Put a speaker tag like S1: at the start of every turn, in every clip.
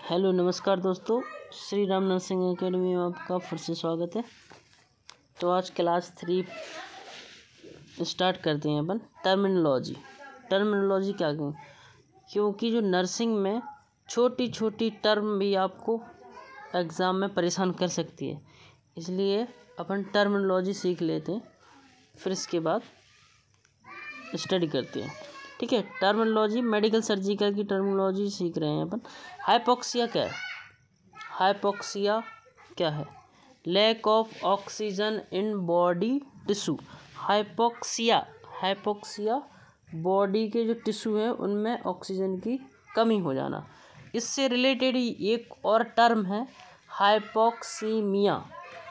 S1: Hello नमस्कार दोस्तों, Shri Ram nursing academy में आपका फिर से स्वागत है। तो आज क्लास 3 स्टार्ट करते हैं अपन। टर्मिनोलॉजी क्या कहें, क्योंकि जो नर्सिंग में छोटी छोटी टर्म भी आपको एग्ज़ाम में परेशान कर सकती है, इसलिए अपन टर्मिनोलॉजी सीख लेते हैं, फिर इसके बाद स्टडी करते हैं। ठीक है, टर्मिनोलॉजी मेडिकल सर्जिकल की टर्मिनोलॉजी सीख रहे हैं अपन। हाइपोक्सिया क्या है? हाइपोक्सिया क्या है? Lack of oxygen in body tissue. Hypoxia body के जो टिश्यू है उनमें ऑक्सीजन की कमी हो जाना। इससे रिलेटेड ही एक और टर्म है हाइपोक्सीमिया।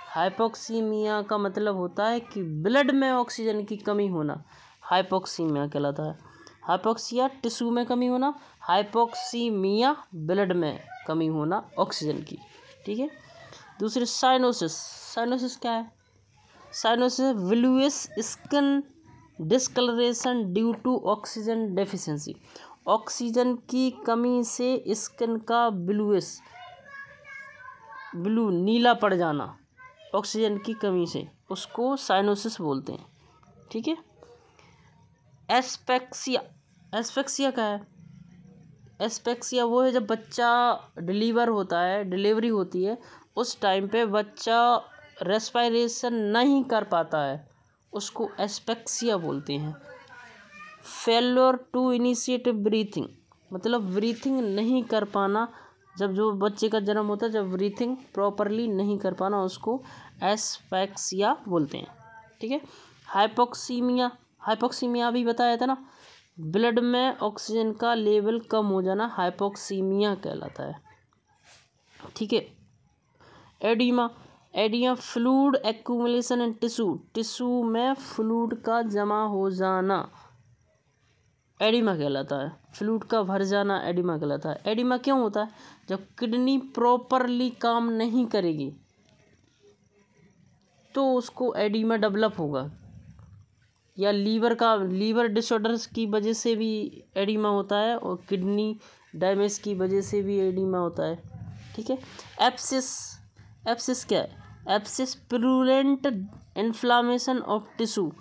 S1: हाइपोक्सीमिया का मतलब होता है कि ब्लड में ऑक्सीजन की कमी होना, हाइपोक्सीमिया कहलाता है। हाइपोक्सिया टिश्यू में कमी होना, हाइपोक्सीमिया ब्लड में कमी होना ऑक्सीजन की। ठीक है, दूसरे साइनोसिस क्या है? Cyanosis bluish skin discolouration due to oxygen deficiency. Oxygen की कमी से स्किन का ब्लू नीला पड़ जाना ऑक्सीजन की कमी से, उसको साइनोसिस बोलते हैं। ठीक है, एस्पेक्सिया क्या है? एस्पेक्सिया वो है जब बच्चा डिलीवरी होती है, उस टाइम पे बच्चा रेस्पिरेशन नहीं कर पाता है, उसको एस्पेक्सिया बोलते हैं। फेल्योर टू इनिशिएट ब्रीथिंग, मतलब ब्रीथिंग नहीं कर पाना, जब जो बच्चे का जन्म होता है, जब ब्रीथिंग प्रॉपरली नहीं कर पाना, उसको एस्पेक्सिया बोलते हैं। ठीक है, हाइपोक्सीमिया भी बताया था ना, ब्लड में ऑक्सीजन का लेवल कम हो जाना हाइपोक्सीमिया कहलाता है। ठीक है, oedema fluid accumulation in tissue में फ्लूइड का जमा हो जाना एडिमा कहलाता है। फ्लूइड का भर जाना एडिमा कहलाता है। एडिमा क्यों होता है? जब किडनी प्रॉपरली काम नहीं करेगी तो उसको एडिमा डेवलप होगा, या लीवर डिसऑर्डर्स की वजह से भी एडिमा होता है, और किडनी डैमेज की वजह से भी एडिमा होता है। ठीक है, एब्सिस क्या है? एब्सिस प्लूरेंट इन्फ्लामेशन ऑफ टिश्यू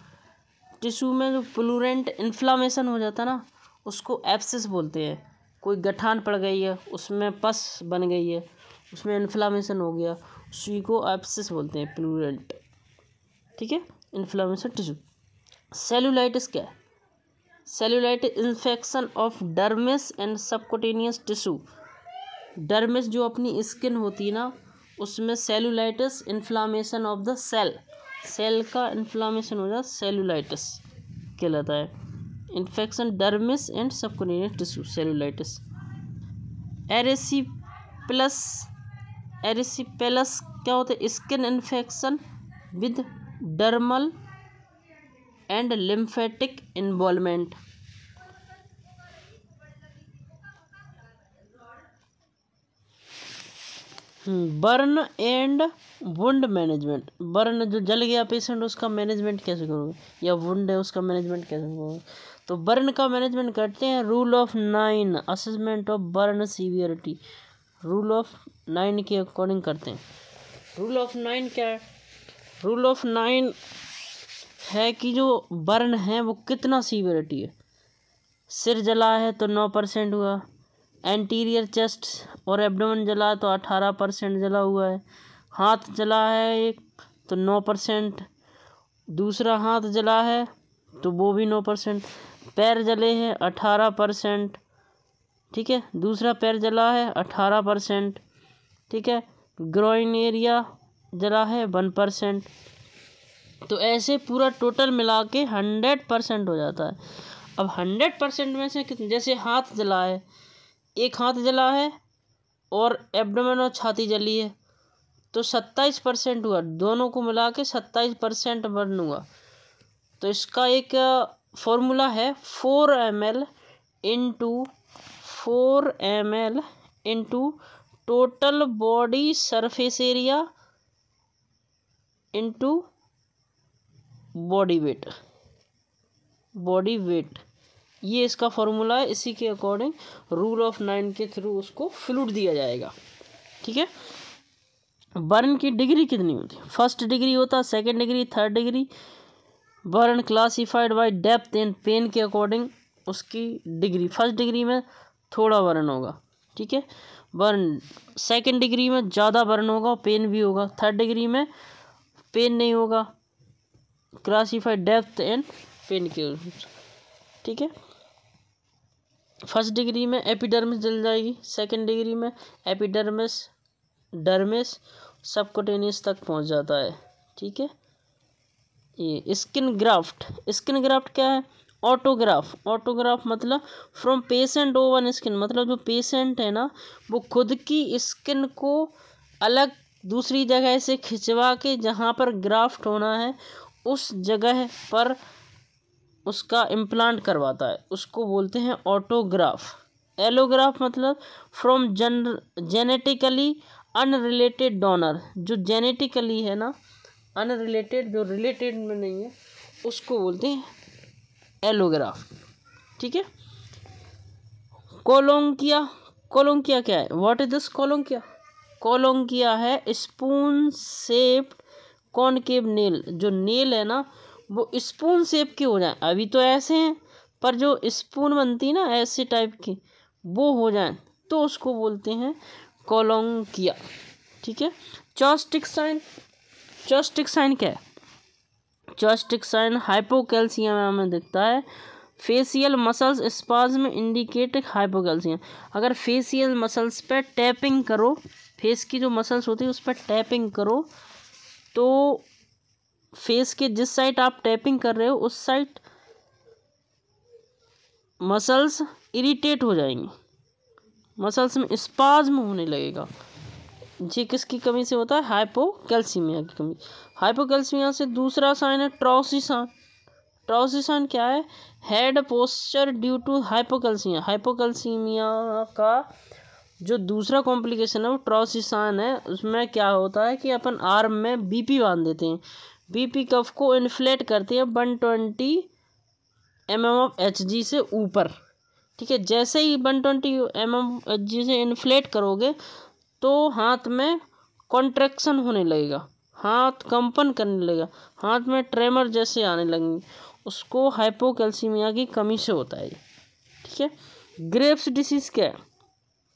S1: में जो प्लूरेंट इन्फ्लामेशन हो जाता है ना, उसको एब्सिस बोलते हैं। कोई गठान पड़ गई है, उसमें पस बन गई है, उसमें इन्फ्लामेशन हो गया, उसी को एब्सिस बोलते हैं, प्लूरेंट। ठीक है, इन्फ्लामेशन टिश्यू। सेलुलाइटिस क्या है? Cellulitis infection of dermis and subcutaneous tissue. Dermis जो अपनी स्किन होती है ना, उसमें cellulitis inflammation of the cell का इन्फ्लामेशन हो जाए, सेलुलाइटिस कहलाता है। Infection dermis and subcutaneous tissue, cellulitis. Erysipelas क्या होता है? Skin infection with dermal and lymphatic involvement. Burn and wound management. Burn जो जल गया पेशेंट, उसका मैनेजमेंट कैसे करोगे, या वुंड है उसका मैनेजमेंट कैसे करोगे? तो बर्न का मैनेजमेंट करते हैं rule of 9 assessment of burn severity. Rule of 9 के अकॉर्डिंग करते हैं। रूल ऑफ 9 क्या है? रूल ऑफ 9 है कि जो बर्न है वो कितना सीवियरिटी है। सिर जला है तो 9% हुआ, एंटीरियर चेस्ट और एब्डोमेन जला तो 18% जला हुआ है, हाथ जला है एक तो 9%, दूसरा हाथ जला है तो वो भी 9%, पैर जले हैं 18%। ठीक है, दूसरा पैर जला है 18%। ठीक है, ग्रोइन एरिया जला है 1%। तो ऐसे पूरा टोटल मिला के 100% हो जाता है। अब 100% में से जैसे हाथ जला है, एक हाथ जला है और एब्डोमेन और छाती जली है, तो 27% हुआ, दोनों को मिला के 27% बर्न हुआ। तो इसका एक फॉर्मूला है 4 ml into total body surface area into body weight. ये इसका फॉर्मूला है, इसी के अकॉर्डिंग रूल ऑफ 9 के थ्रू उसको फ्लूइड दिया जाएगा। ठीक है। बर्न की डिग्री कितनी होती है? फर्स्ट डिग्री होता है, second degree, third degree. Burn classified by depth and pain के अकॉर्डिंग उसकी डिग्री। फर्स्ट डिग्री में थोड़ा बर्न होगा, ठीक है। बर्न सेकेंड डिग्री में ज़्यादा बर्न होगा, पेन भी होगा। थर्ड डिग्री में पेन नहीं होगा, क्लासिफाइड डेप्थ एंड पेन के, ठीक है। फर्स्ट डिग्री में एपिडर्मिस जल जाएगी, सेकेंड डिग्री में एपिडर्मिस, डर्मिस, सबक्यूटेनियस तक पहुंच जाता है, ठीक है। ये स्किन ग्राफ्ट, स्किन ग्राफ्ट क्या है? ऑटोग्राफ। ऑटोग्राफ मतलब फ्रॉम पेशेंट ओवन स्किन, मतलब जो पेशेंट है ना वो खुद की स्किन को अलग दूसरी जगह से खिंचवा के जहाँ पर ग्राफ्ट होना है उस जगह पर उसका इम्प्लांट करवाता है, उसको बोलते हैं ऑटोग्राफ। एलोग्राफ मतलब फ्रॉम जेनेटिकली अनरिलेटेड डोनर, जो जेनेटिकली है ना अनरिलेटेड, जो रिलेटेड में नहीं है, उसको बोलते हैं एलोग्राफ, ठीक है। कोलोंकिया, कोलोंकिया क्या है? What is this koilonychia? Koilonychia है स्पून शेप्ड कॉनकेव नेल। जो नेल है ना वो स्पून शेप के हो जाए, अभी तो ऐसे हैं पर जो स्पून बनती है ना ऐसे टाइप की, वो हो जाए तो उसको बोलते हैं कोलोंकिया, ठीक है। चॉपस्टिक साइन, चॉपस्टिक साइन क्या है? चॉपस्टिक साइन हाइपोकैल्सियम में दिखता है। Facial muscles spasm indicate hypocalcaemia. अगर फेशियल मसल्स पे टैपिंग करो, फेस की जो मसल्स होती है उस पर टैपिंग करो तो फेस के जिस साइड आप टैपिंग कर रहे हो उस साइड मसल्स इरिटेट हो जाएंगी, मसल्स में स्पाज्म होने लगेगा। ये किसकी कमी से होता है? हाइपोकैल्सीमिया की कमी। हाइपोकैल्सीमिया से दूसरा साइन है ट्राउसिसान। ट्राउसिसान क्या है? Head posture due to hypocalcaemia. Hypocalcaemia का जो दूसरा कॉम्प्लिकेशन है वो ट्राउसिसान है। उसमें क्या होता है कि अपन आर्म में बीपी बांध देते हैं, बीपी कफ को इन्फ्लेट करते हैं 120 mm ऑफ Hg से ऊपर, ठीक है। जैसे ही 120 mm Hg से इन्फ्लेट करोगे तो हाथ में कॉन्ट्रैक्शन होने लगेगा, हाथ कंपन करने लगेगा, हाथ में ट्रेमर जैसे आने लगेंगे, उसको हाइपोकैल्सीमिया की कमी से होता है, ठीक है। ग्रेव्स डिसीज़ क्या है?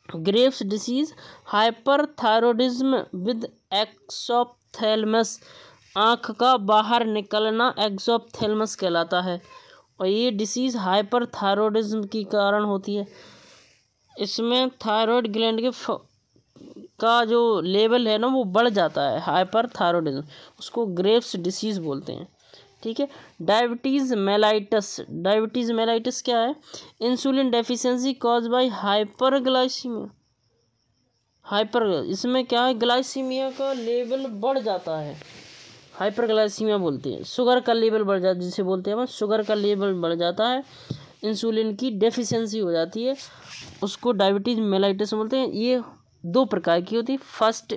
S1: ग्रेव्स डिसीज़ हाइपरथायरॉयडिज्म विद एक्सोप्थेल्मस, आँख का बाहर निकलना एक्सोप्थेल्मस कहलाता है। और ये डिसीज़ हाइपरथायरॉयडिज्म के कारण होती है। इसमें थायराइड ग्लैंड के का जो लेवल है ना वो बढ़ जाता है, हाइपरथायरॉयडिज्म, उसको ग्रेव्स डिसीज़ बोलते हैं, ठीक है। डायबिटीज़ मेलाइटस, डायबिटीज़ मेलाइटस क्या है? Insulin deficiency cause by hyperglycaemia. Hyper, इसमें क्या है? ग्लाइसीमिया का लेवल बढ़ जाता है, हाइपरग्लाइसीमिया बोलते हैं। शुगर का लेवल बढ़ जाता है, जिसे बोलते हैं शुगर का लेवल बढ़ जाता है, इंसुलिन की डेफिशिएंसी हो जाती है, उसको डायबिटीज़ मेलाइटस बोलते हैं। ये दो प्रकार की होती है, फर्स्ट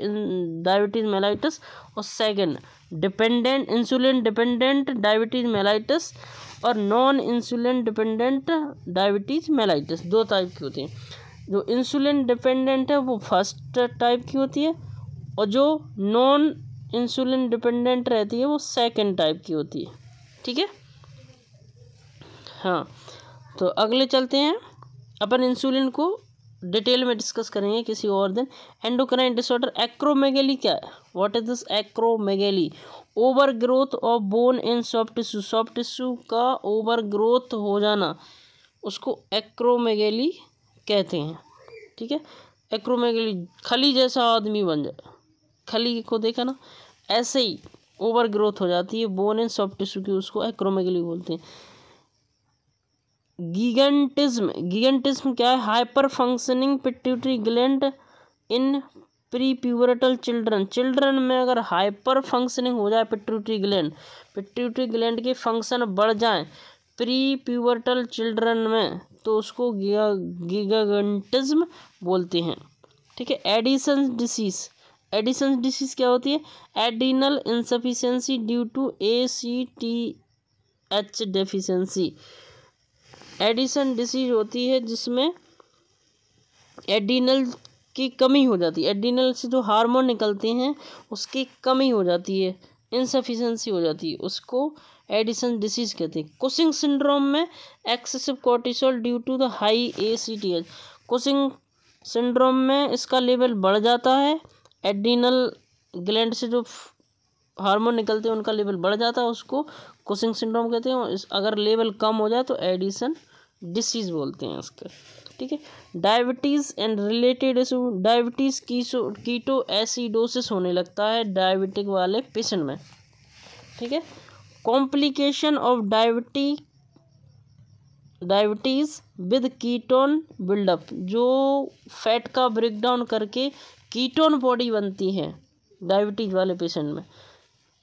S1: डायबिटीज़ मेलाइटस और second dependent insulin dependent diabetes mellitus और non insulin dependent diabetes mellitus, दो टाइप की होती हैं। जो इंसुलिन डिपेंडेंट है वो फर्स्ट टाइप की होती है और जो नॉन इंसुलिन डिपेंडेंट रहती है वो सेकंड टाइप की होती है, ठीक है। हाँ, तो अगले चलते हैं, अपन इंसुलिन को डिटेल में डिस्कस करेंगे किसी और दिन। एंडोक्राइन डिसऑर्डर, एक्रोमेगेली क्या है? What is this acromegaly? Over growth of bone in soft tissue, soft tissue का ओवर ग्रोथ हो जाना, उसको एक्रोमेगेली कहते हैं, ठीक है। एक्रोमेगेली खली जैसा आदमी बन जाए, खली को देखा ना, ऐसे ही ओवर ग्रोथ हो जाती है बोन इन सॉफ्ट टिश्यू की, उसको एक्रोमेगेली बोलते हैं। गिगेंटिज्म, गिगेंटिज्म क्या है? Hyper functioning pituitary gland in pre pubertal children, children में अगर हाइपर फंक्शनिंग हो जाए पिट्यूटरी ग्लैंड, पिट्यूटरी ग्लैंड के फंक्शन बढ़ जाए प्री प्यूबरटल चिल्ड्रन में, तो उसको गिगेंटिज्म बोलते हैं, ठीक है। एडिसन डिसीज, एडिसन डिसीज क्या होती है? Adrenal insufficiency due to ACTH deficiency, Addison disease होती है जिसमें एड्रीनल की कमी हो जाती है, एड्रीनल से जो हार्मोन निकलते हैं उसकी कमी हो जाती है, इनसफिशिएंसी हो जाती है, उसको एडिशन डिसीज कहते हैं। कुशिंग सिंड्रोम में excessive cortisol due to the high ACTH, Cushing syndrome में इसका लेवल बढ़ जाता है, एड्रीनल ग्लैंड से जो हार्मोन निकलते हैं उनका लेवल बढ़ जाता है, उसको कुशिंग सिंड्रोम कहते हैं। अगर लेवल कम हो जाए तो एडिशन डिसीज बोलते हैं इसका, ठीक है। Diabetes and related issue, diabetes ketoacidosis होने लगता है डायबिटिक वाले पेशेंट में, ठीक है। Complication of diabetes with ketone buildup, जो फैट का ब्रेकडाउन करके कीटोन बॉडी बनती है डायबिटीज़ वाले पेशेंट में,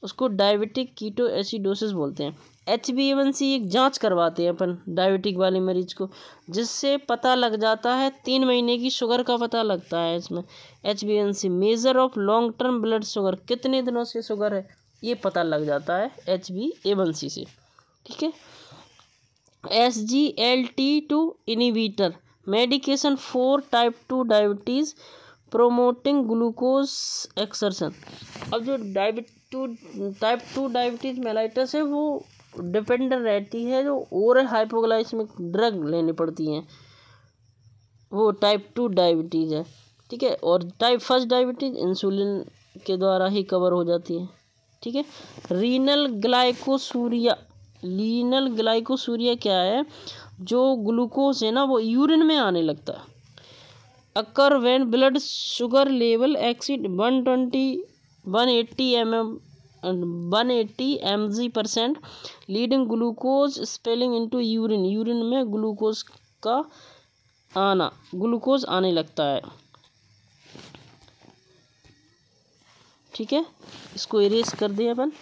S1: उसको डायबिटिक कीटो एसिडोसिस बोलते हैं। HbA1c एक जांच करवाते हैं अपन डायबिटिक वाले मरीज को, जिससे पता लग जाता है 3 महीने की शुगर का पता लगता है इसमें। HbA1c measure of long term blood sugar, कितने दिनों से शुगर है ये पता लग जाता है HbA1c से, ठीक है। SGLT2 inhibitor medication for type 2 diabetes promoting glucose exertion. अब जो टाइप 2 डायबिटीज मेलाइटस है वो डिपेंडेंट रहती है, जो ओरल हाइपोग्लाइसेमिक ड्रग लेनी पड़ती हैं, वो टाइप 2 डायबिटीज़ है, ठीक है। और टाइप 1 डायबिटीज़ इंसुलिन के द्वारा ही कवर हो जाती है, ठीक है। रीनल ग्लाइकोसूरिया क्या है, जो ग्लूकोज है ना वो यूरिन में आने लगता है। Occur when blood sugar level exceed 180 mg% leading glucose spelling into urine, urine में ग्लूकोज आने लगता है, ठीक है। इसको इरेज कर दें अपन।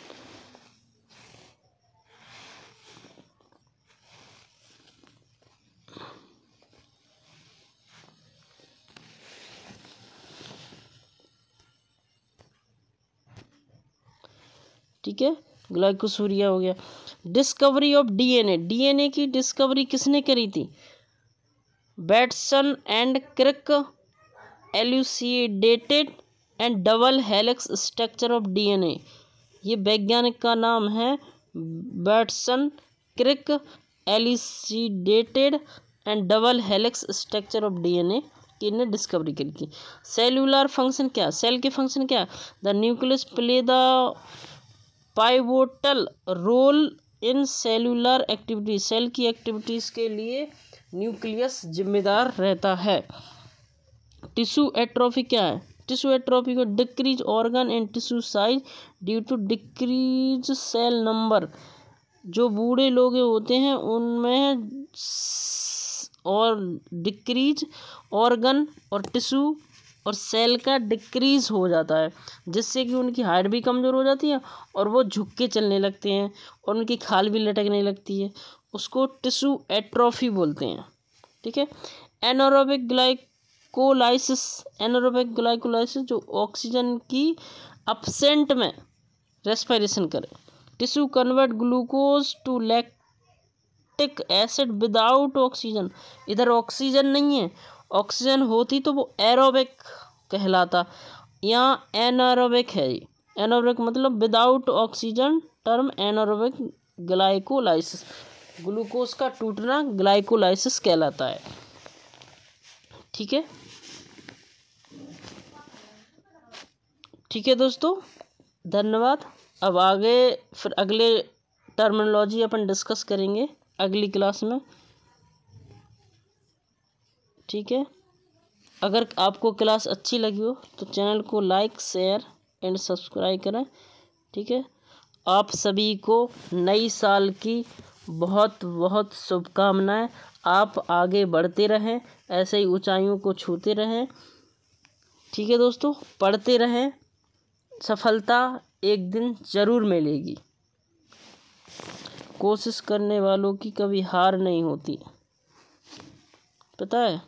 S1: ठीक है, ग्लाइकोसूरिया हो गया। डिस्कवरी ऑफ डीएनए की डिस्कवरी किसने करी थी? Watson and Crick elucidated and double helix structure of DNA, ये वैज्ञानिक का नाम है Watson Crick elucidated and double helix structure of DNA की इन्हें डिस्कवरी करी थी। सेलुलर फंक्शन क्या, सेल के फंक्शन क्या? The nucleus play the pivotal role in cellular activities, cell की एक्टिविटीज़ के लिए न्यूक्लियस जिम्मेदार रहता है। टिश्यू एट्रोफी क्या है? टिश्यू एट्रोफी को decrease organ and tissue size due to decrease cell number, जो बूढ़े लोग होते हैं उनमें और डिक्रीज ऑर्गन और टिश्यू और सेल का डिक्रीज हो जाता है, जिससे कि उनकी हाइट भी कमज़ोर हो जाती है और वो झुक के चलने लगते हैं और उनकी खाल भी लटकने लगती है, उसको टिश्यू एट्रोफी बोलते हैं, ठीक है। एनारोबिक ग्लाइकोलाइसिस जो ऑक्सीजन की अपसेंट में रेस्पिरेशन करे। Tissue convert glucose to lactic acid without oxygen, इधर ऑक्सीजन नहीं है, ऑक्सीजन होती तो वो एरोबिक कहलाता, यहाँ एनारोबिक है। एनारोबिक मतलब without oxygen, term anaerobic glycolysis, glucose का टूटना ग्लाइकोलाइसिस कहलाता है, ठीक है। ठीक है दोस्तों, धन्यवाद। अब आगे फिर अगले टर्मिनोलॉजी अपन डिस्कस करेंगे अगली क्लास में, ठीक है। अगर आपको क्लास अच्छी लगी हो तो चैनल को लाइक, शेयर एंड सब्सक्राइब करें, ठीक है। आप सभी को नई साल की बहुत बहुत शुभकामनाएं। आप आगे बढ़ते रहें, ऐसे ही ऊंचाइयों को छूते रहें, ठीक है दोस्तों। पढ़ते रहें, सफलता एक दिन ज़रूर मिलेगी। कोशिश करने वालों की कभी हार नहीं होती, पता है,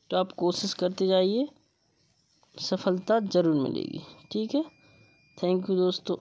S1: तो आप कोशिश करते जाइए, सफलता ज़रूर मिलेगी, ठीक है। थैंक यू दोस्तों।